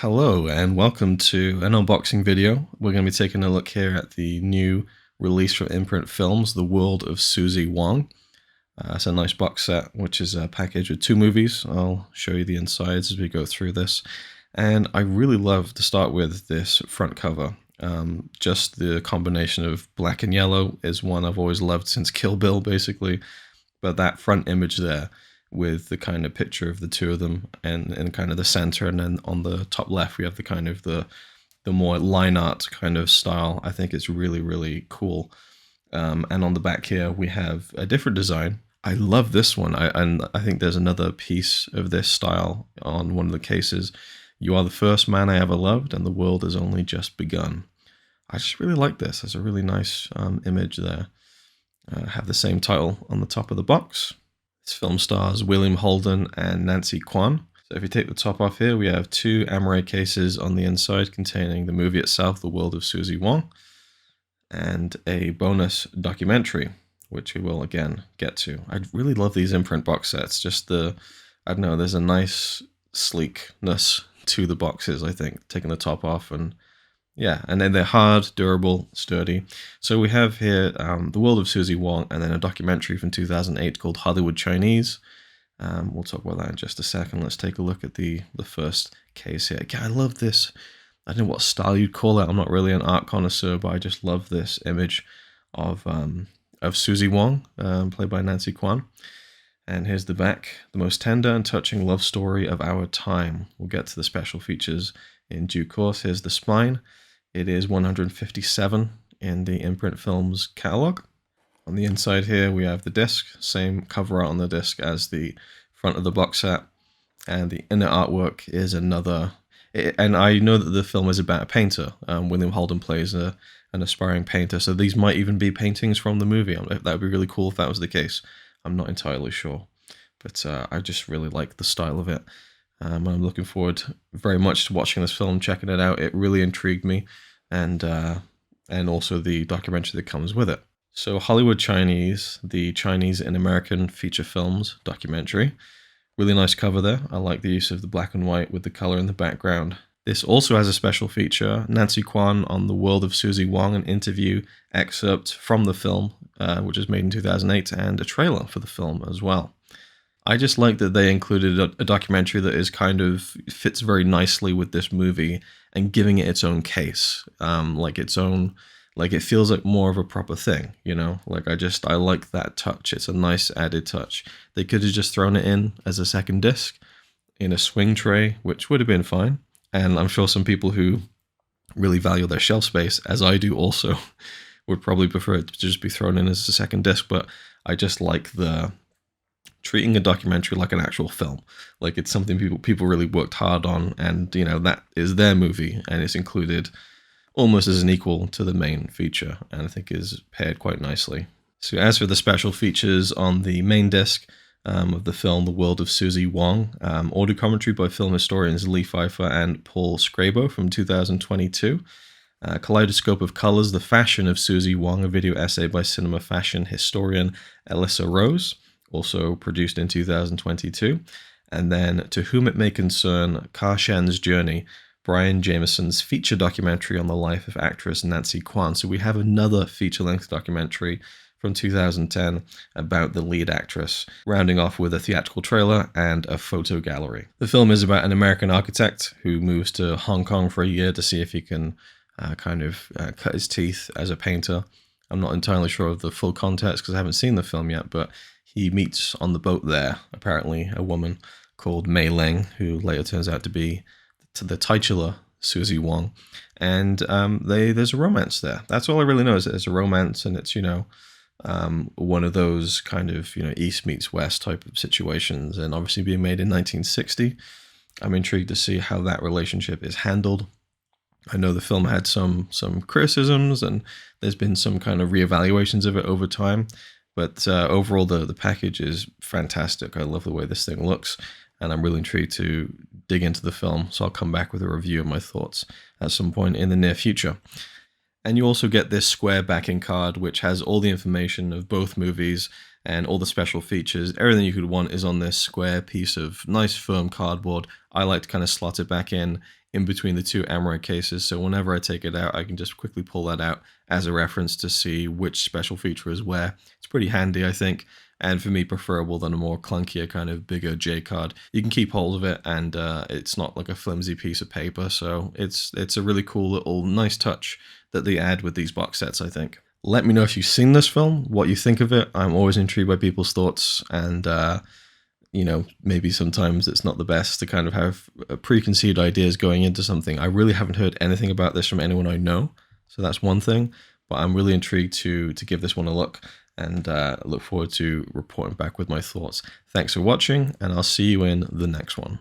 Hello and welcome to an unboxing video. We're going to be taking a look here at the new release from Imprint Films, The World of SUZIE WONG. It's a nice box set, which is a package with two movies. I'll show you the insides as we go through this. And I really love to start with this front cover. Just the combination of black and yellow is one I've always loved since Kill Bill, basically. But that front image there, with the kind of picture of the two of them and in kind of the center, and then on the top left we have the kind of the more line art kind of style. I think it's really cool. And on the back here we have a different design. I love this one. I think there's another piece of this style on one of the cases. You are the first man I ever loved, and the world has only just begun. I just really like this. There's a really nice image there. Have the same title on the top of the box. This film stars William Holden and Nancy Kwan. So if you take the top off here, we have two Amaray cases on the inside containing the movie itself, The World of SUZIE WONG, and a bonus documentary, which we will again get to. I really love these Imprint box sets. Just I don't know, there's a nice sleekness to the boxes, I think, taking the top off, and yeah, and then they're hard, durable, sturdy. So we have here The World of SUZIE WONG, and then a documentary from 2008 called Hollywood Chinese. We'll talk about that in just a second. Let's take a look at the first case here. Again, I love this. I don't know what style you'd call it. I'm not really an art connoisseur, but I just love this image of SUZIE WONG, played by Nancy Kwan. And here's the back. The most tender and touching love story of our time. We'll get to the special features in due course. Here's the spine. It is 157 in the Imprint Films catalog. On the inside here we have the disc, same cover art on the disc as the front of the box set, and the inner artwork is another. And I know that the film is about a painter. William Holden plays an aspiring painter, so these might even be paintings from the movie. That would be really cool if that was the case. I'm not entirely sure, but I just really like the style of it. I'm looking forward very much to watching this film, checking it out. It really intrigued me, and also the documentary that comes with it. So Hollywood Chinese, the Chinese in American feature films documentary. Really nice cover there. I like the use of the black and white with the color in the background. This also has a special feature, Nancy Kwan on The World of SUZIE WONG, an interview excerpt from the film, which was made in 2008, and a trailer for the film as well. I just like that they included a documentary that is kind of fits very nicely with this movie and giving it its own case, like it feels like more of a proper thing, you know. Like I like that touch. It's a nice added touch. They could have just thrown it in as a second disc in a swing tray, which would have been fine. And I'm sure some people who really value their shelf space, as I do also, would probably prefer it to just be thrown in as a second disc. But I just like treating a documentary like an actual film. Like it's something people really worked hard on, and you know, that is their movie, and it's included almost as an equal to the main feature, and I think is paired quite nicely. So as for the special features on the main disc of the film, The World of SUZIE WONG, audio commentary by film historians Lee Pfeiffer and Paul Scrabo from 2022. Kaleidoscope of Colors, The Fashion of SUZIE WONG, a video essay by cinema fashion historian Alyssa Rose, also produced in 2022. And then To Whom It May Concern, Karshen's Journey, Brian Jameson's feature documentary on the life of actress Nancy Kwan. So we have another feature-length documentary from 2010 about the lead actress, rounding off with a theatrical trailer and a photo gallery. The film is about an American architect who moves to Hong Kong for a year to see if he can cut his teeth as a painter. I'm not entirely sure of the full context because I haven't seen the film yet, but he meets on the boat there, apparently, a woman called Mei Ling, who later turns out to be the titular SUZIE WONG, and there's a romance there. That's all I really know, is that there's a romance, and it's, you know, one of those kind of, you know, East meets West type of situations, and obviously being made in 1960. I'm intrigued to see how that relationship is handled. I know the film had some criticisms, and there's been some kind of reevaluations of it over time, but overall the package is fantastic. I love the way this thing looks, and I'm really intrigued to dig into the film, so I'll come back with a review of my thoughts at some point in the near future. And you also get this square backing card, which has all the information of both movies and all the special features. Everything you could want is on this square piece of nice firm cardboard. I like to kind of slot it back in in between the two Amorite cases, so whenever I take it out, I can just quickly pull that out as a reference to see which special feature is where. It's pretty handy, I think, and for me preferable than a more clunkier kind of bigger J card. You can keep hold of it, and it's not like a flimsy piece of paper, so it's a really cool little nice touch that they add with these box sets, I think. Let me know if you've seen this film, what you think of it. I'm always intrigued by people's thoughts, and you know, maybe sometimes it's not the best to kind of have preconceived ideas going into something. I really haven't heard anything about this from anyone I know, so that's one thing, but I'm really intrigued to give this one a look, and look forward to reporting back with my thoughts. Thanks for watching, and I'll see you in the next one.